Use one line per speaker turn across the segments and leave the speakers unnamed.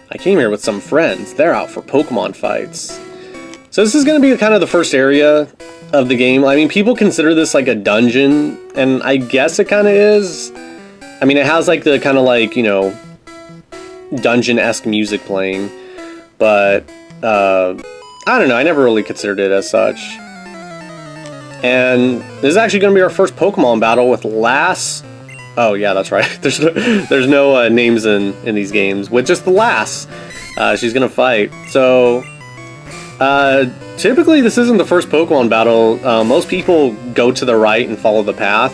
I came here with some friends. They're out for Pokemon fights. So this is going to be kind of the first area of the game. I mean, people consider this like a dungeon, and I guess it kind of is. I mean, it has like the kind of like, you know, dungeon-esque music playing, but I don't know, I never really considered it as such. And this is actually going to be our first Pokemon battle with Lass. Oh yeah, that's right. There's no names in these games. With just the Lass, she's going to fight. So typically this isn't the first Pokemon battle. Most people go to the right and follow the path.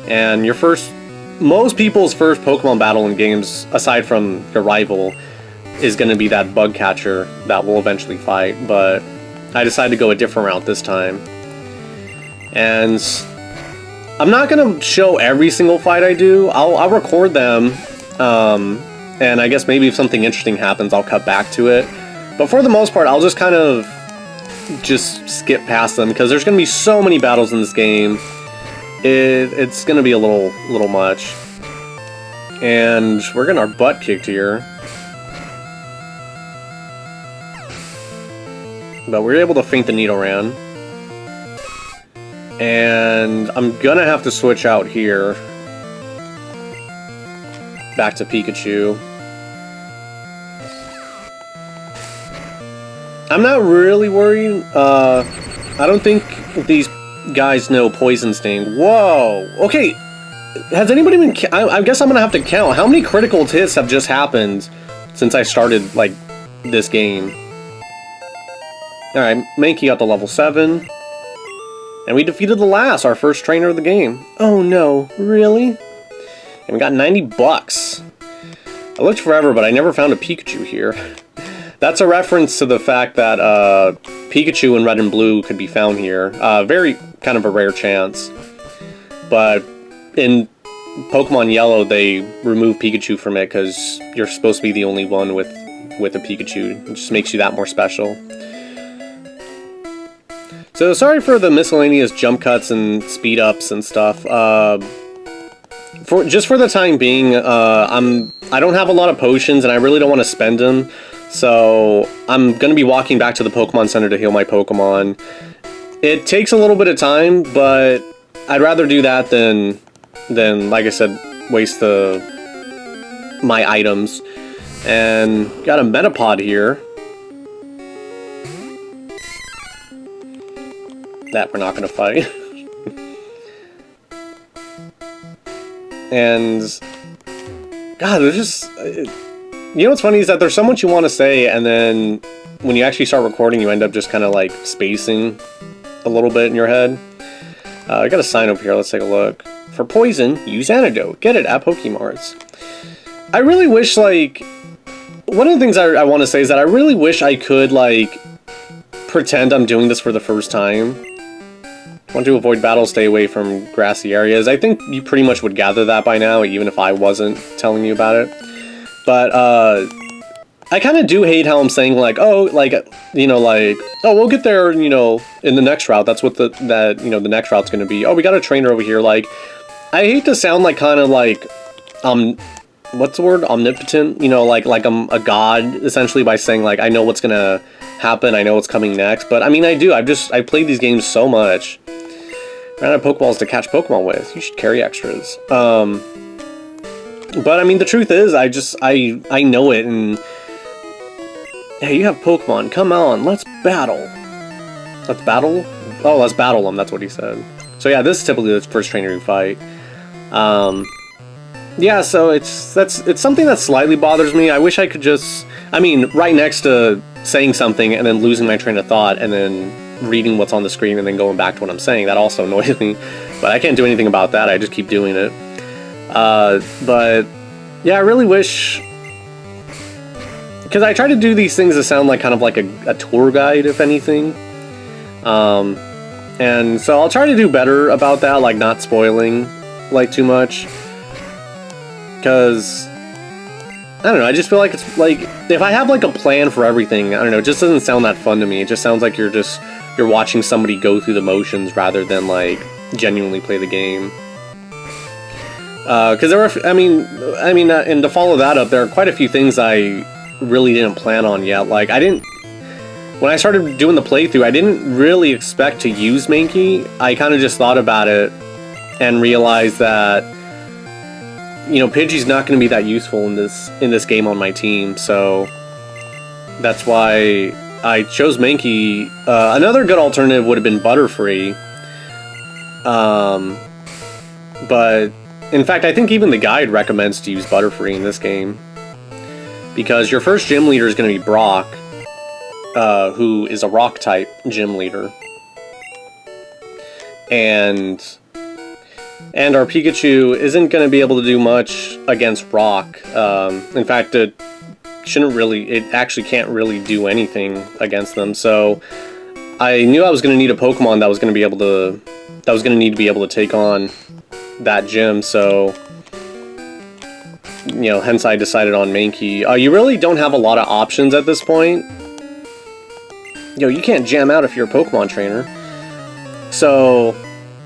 And most people's first Pokemon battle in games, aside from your rival, is going to be that bug catcher that will eventually fight. But I decided to go a different route this time. And I'm not going to show every single fight I do. I'll record them. And I guess maybe if something interesting happens, I'll cut back to it. But for the most part, I'll just kind of just skip past them, because there's going to be so many battles in this game. It's going to be a little much. And we're getting our butt kicked here. But we're able to feint the Nidoran. And I'm going to have to switch out here. Back to Pikachu. I'm not really worried. I don't think these guys know Poison Sting. Whoa! Okay, has anybody been... I guess I'm gonna have to count. How many critical hits have just happened since I started, like, this game? Alright, Mankey got to level 7. And we defeated the Lass, our first trainer of the game. Oh no, really? And we got 90 bucks. I looked forever, but I never found a Pikachu here. That's a reference to the fact that Pikachu in Red and Blue could be found here. Very kind of a rare chance. But in Pokemon Yellow, they removed Pikachu from it because you're supposed to be the only one with a Pikachu. It just makes you that more special. So sorry for the miscellaneous jump cuts and speed ups and stuff. Just for the time being, I don't have a lot of potions and I really don't want to spend them. So I'm going to be walking back to the Pokemon Center to heal my Pokemon. It takes a little bit of time, but I'd rather do that than like I said, waste my items. And got a Metapod here. That we're not going to fight. And God, there's just... You know what's funny is that there's so much you want to say, and then when you actually start recording, you end up just kind of like spacing a little bit in your head. I got a sign over here. Let's take a look. For poison, use antidote. Get it at Pokemarts. I really wish, like... One of the things I want to say is that I really wish I could, like, pretend I'm doing this for the first time. Want to avoid battles, stay away from grassy areas. I think you pretty much would gather that by now, even if I wasn't telling you about it. But, I kind of do hate how I'm saying, like, oh, like, you know, like, oh, we'll get there, you know, in the next route. That's what the next route's going to be. Oh, we got a trainer over here. Like, I hate to sound like kind of like, what's the word? Omnipotent? You know, like I'm a god, essentially, by saying, like, I know what's going to happen. I know what's coming next. But, I mean, I do. I played these games so much. Ran out of Pokeballs to catch Pokemon with. You should carry extras. But, I mean, the truth is, I know it, and... Hey, you have Pokemon. Come on, let's battle. Let's battle? Oh, let's battle them, that's what he said. So yeah, this is typically the first trainer you fight. Yeah, so it's something that slightly bothers me. I wish I could just... I mean, right next to saying something and then losing my train of thought and then reading what's on the screen and then going back to what I'm saying, that also annoys me. But I can't do anything about that, I just keep doing it. But yeah, I really wish... Because I try to do these things that sound like kind of like a tour guide, if anything. And so I'll try to do better about that, like not spoiling like too much. Because, I don't know, I just feel like it's like, if I have like a plan for everything, I don't know, it just doesn't sound that fun to me. It just sounds like you're watching somebody go through the motions rather than like genuinely play the game. Because there were, and to follow that up, there are quite a few things I really didn't plan on yet. Like, when I started doing the playthrough, I didn't really expect to use Mankey. I kind of just thought about it and realized that, you know, Pidgey's not going to be that useful in this game on my team, so that's why I chose Mankey. Another good alternative would have been Butterfree, but in fact, I think even the guide recommends to use Butterfree in this game, because your first gym leader is going to be Brock, who is a rock type gym leader, and our Pikachu isn't going to be able to do much against rock. In fact, it actually can't really do anything against them. So I knew I was going to need a Pokemon that was going to need to be able to take on that gym. So, you know, hence I decided on Mankey. You really don't have a lot of options at this point. You know, you can't jam out if you're a Pokemon trainer. So,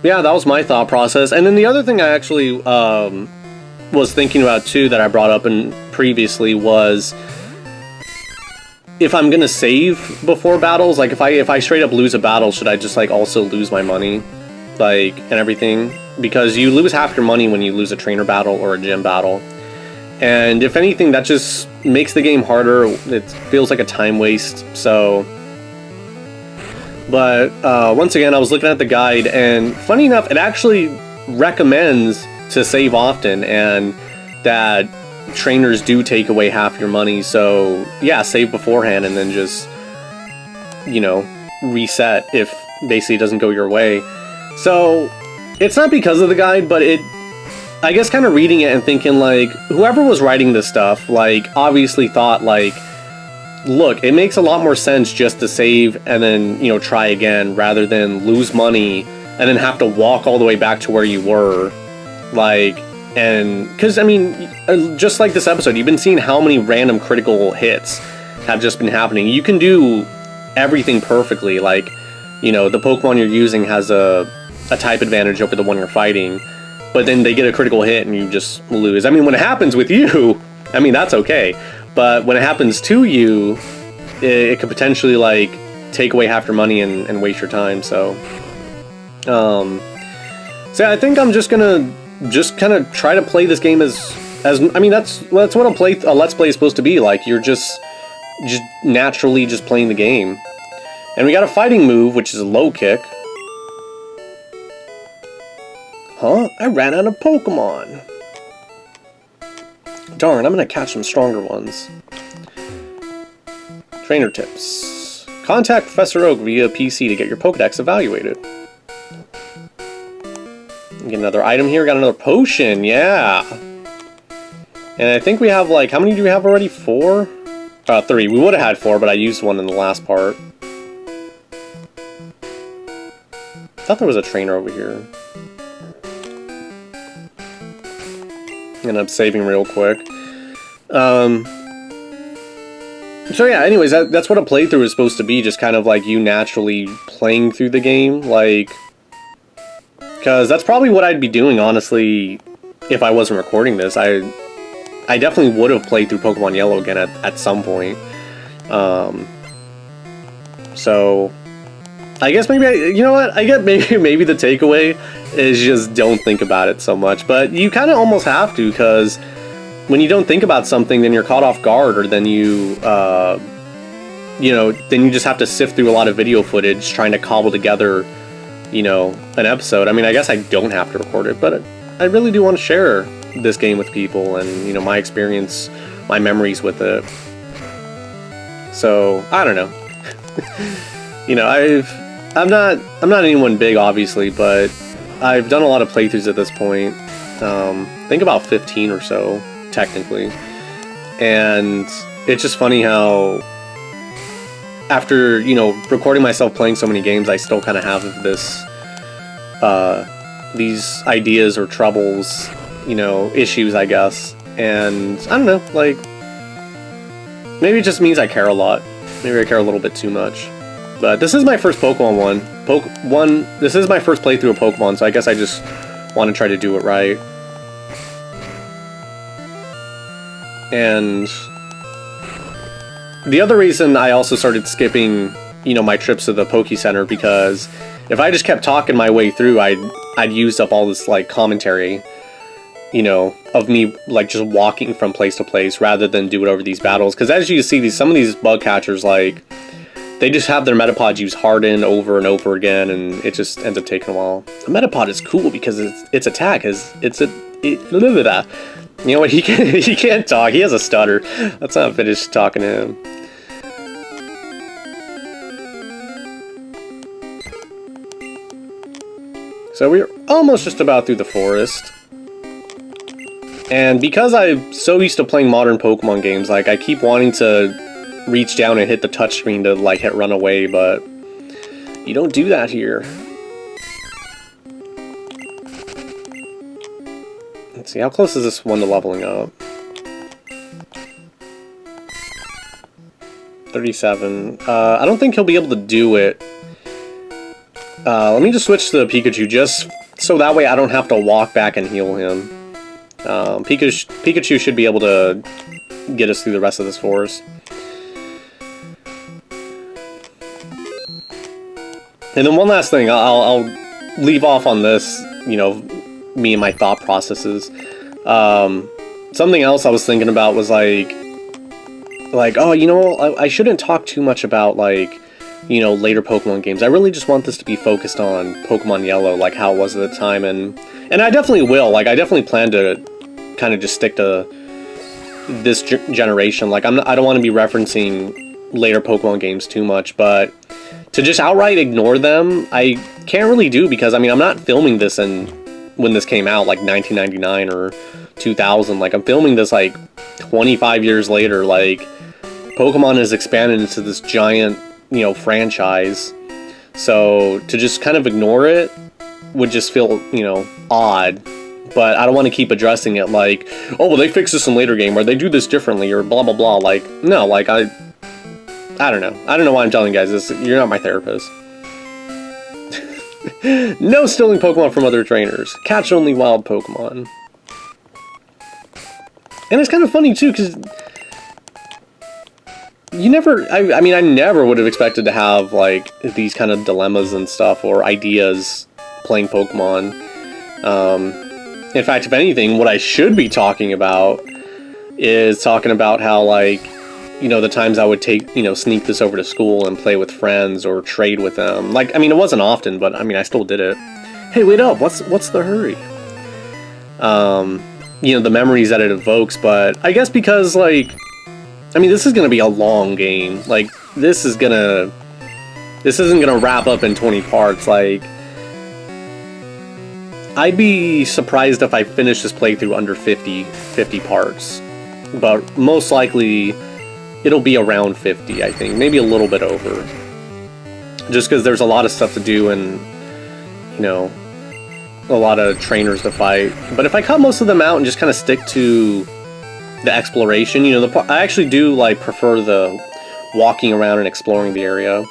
yeah, that was my thought process. And then the other thing I actually was thinking about too that I brought up previously was, if I'm gonna save before battles, like if I straight up lose a battle, should I just like also lose my money, like, and everything? Because you lose half your money when you lose a trainer battle or a gym battle. And if anything, that just makes the game harder. It feels like a time waste. So, but once again, I was looking at the guide, and funny enough, it actually recommends to save often, and that trainers do take away half your money. So yeah, save beforehand and then just, you know, reset if basically it doesn't go your way. So it's not because of the guide, but I guess kind of reading it and thinking, like, whoever was writing this stuff, like, obviously thought, like, look, it makes a lot more sense just to save and then, you know, try again, rather than lose money and then have to walk all the way back to where you were. Like, and, because, I mean, just like this episode, you've been seeing how many random critical hits have just been happening. You can do everything perfectly, like, you know, the Pokemon you're using has a type advantage over the one you're fighting, but then they get a critical hit and you just lose. I mean, when it happens with you, I mean, that's okay. But when it happens to you, it could potentially, like, take away half your money and waste your time, so... So yeah, I think I'm just gonna kind of try to play this game as I mean, that's what a Let's Play is supposed to be, like, you're just naturally just playing the game. And we got a fighting move, which is a low kick. Huh? I ran out of Pokemon! Darn, I'm gonna catch some stronger ones. Trainer tips. Contact Professor Oak via PC to get your Pokedex evaluated. Get another item here, got another potion, yeah! And I think we have, like, how many do we have already? 4? 3. We would have had 4, but I used one in the last part. I thought there was a trainer over here. End up saving real quick. So yeah, anyways, that's what a playthrough is supposed to be, just kind of like you naturally playing through the game, like... Because that's probably what I'd be doing, honestly, if I wasn't recording this. I definitely would have played through Pokemon Yellow again at some point. So, I guess maybe, you know what, I get maybe the takeaway is just don't think about it so much. But you kind of almost have to, because when you don't think about something, then you're caught off guard, or then you know, then you just have to sift through a lot of video footage trying to cobble together, you know, an episode. I mean, I guess I don't have to record it, but I really do want to share this game with people and, you know, my experience, my memories with it. So, I don't know. You know, I'm not anyone big, obviously, but I've done a lot of playthroughs at this point. I think about 15 or so, technically. And it's just funny how after, you know, recording myself playing so many games, I still kind of have this, these ideas or troubles, you know, issues, I guess. And I don't know, like, maybe it just means I care a lot. Maybe I care a little bit too much. But this is my first Pokemon one. This is my first playthrough of Pokemon, so I guess I just want to try to do it right. And the other reason I also started skipping, you know, my trips to the Poke Center, because if I just kept talking my way through, I'd used up all this, like, commentary, you know, of me, like, just walking from place to place rather than do it over these battles. Because as you see, some of these bug catchers, like, they just have their Metapod use Harden over and over again, and it just ends up taking a while. A Metapod is cool because its attack is, you know what, he can't talk, he has a stutter. Let's not finish talking to him. So we're almost just about through the forest. And because I'm so used to playing modern Pokemon games, like, I keep wanting to reach down and hit the touchscreen to, like, hit run away, but you don't do that here. Let's see, how close is this one to leveling up? 37. I don't think he'll be able to do it. Let me just switch to the Pikachu, just so that way I don't have to walk back and heal him. Pikachu should be able to get us through the rest of this forest. And then one last thing, I'll leave off on this, you know, me and my thought processes. Something else I was thinking about was like, oh, you know, I shouldn't talk too much about, like, you know, later Pokemon games. I really just want this to be focused on Pokemon Yellow, like how it was at the time, and I definitely will. Like, I definitely plan to kind of just stick to this generation. Like, I don't want to be referencing later Pokemon games too much, but to just outright ignore them, I can't really do, because, I mean, I'm not filming this when this came out, like 1999 or 2000. Like, I'm filming this, like, 25 years later. Like, Pokemon has expanded into this giant, you know, franchise. So to just kind of ignore it would just feel, you know, odd. But I don't want to keep addressing it like, oh, well, they fixed this in later game, or they do this differently, or blah, blah, blah. Like, no, like, I don't know. I don't know why I'm telling you guys this. You're not my therapist. No stealing Pokemon from other trainers. Catch only wild Pokemon. And it's kind of funny, too, because you never, I mean, I never would have expected to have, like, these kind of dilemmas and stuff, or ideas playing Pokemon. In fact, if anything, what I should be talking about is talking about how, like, you know, the times I would take, you know, sneak this over to school and play with friends or trade with them. Like, I mean, it wasn't often, but, I mean, I still did it. Hey, wait up, what's the hurry? You know, the memories that it evokes, but I guess because, like, I mean, this is gonna be a long game. Like, this isn't gonna wrap up in 20 parts. Like, I'd be surprised if I finish this playthrough under 50 parts. But most likely, it'll be around 50, I think. Maybe a little bit over. Just because there's a lot of stuff to do and, you know, a lot of trainers to fight. But if I cut most of them out and just kind of stick to the exploration, you know, I actually do, like, prefer the walking around and exploring the area,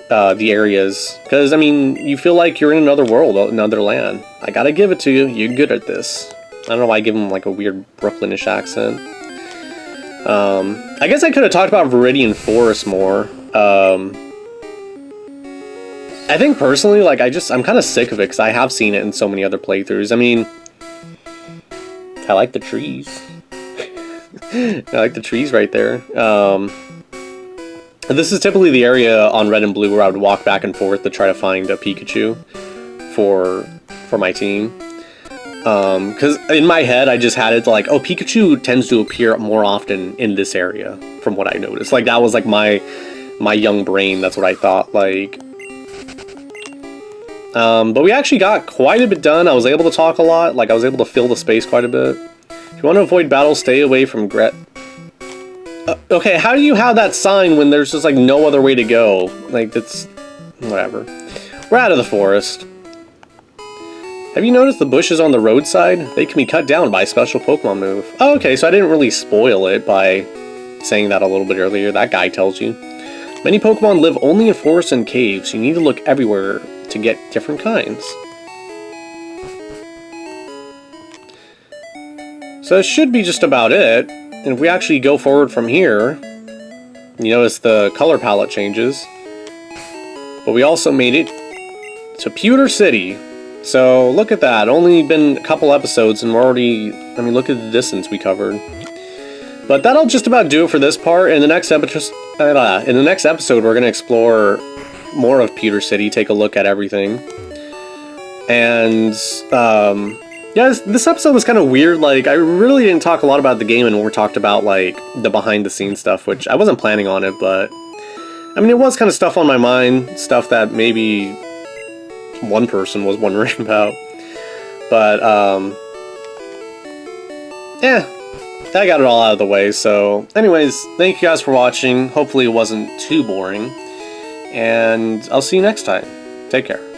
the areas, because, I mean, you feel like you're in another world, another land. I gotta give it to you, you're good at this. I don't know why I give him, like, a weird Brooklynish accent. I guess I could have talked about Viridian Forest more. I think personally, like, I'm kind of sick of it, because I have seen it in so many other playthroughs. I mean, I like the trees. I like the trees right there. This is typically the area on Red and Blue where I would walk back and forth to try to find a Pikachu for my team. Because in my head, I just had it to, like, oh, Pikachu tends to appear more often in this area, from what I noticed. Like, that was, like, my young brain, that's what I thought, like. But we actually got quite a bit done. I was able to talk a lot. Like, I was able to fill the space quite a bit. If you want to avoid battles, stay away from okay, how do you have that sign when there's just, like, no other way to go? Like, that's... whatever. We're out of the forest. Have you noticed the bushes on the roadside? They can be cut down by a special Pokemon move. Oh, okay, so I didn't really spoil it by saying that a little bit earlier. That guy tells you. Many Pokemon live only in forests and caves. You need to look everywhere to get different kinds. So that should be just about it. And if we actually go forward from here, you notice the color palette changes. But we also made it to Pewter City. So look at that. Only been a couple episodes and we're already... I mean, look at the distance we covered. But that'll just about do it for this part. In the next episode, we're going to explore more of Pewter City, take a look at everything. And, yeah, this episode was kind of weird. Like, I really didn't talk a lot about the game and we talked about, like, the behind-the-scenes stuff, which I wasn't planning on it, but... I mean, it was kind of stuff on my mind, stuff that maybe one person was wondering about. But, yeah, I got it all out of the way. So, anyways, thank you guys for watching. Hopefully it wasn't too boring. And I'll see you next time. Take care.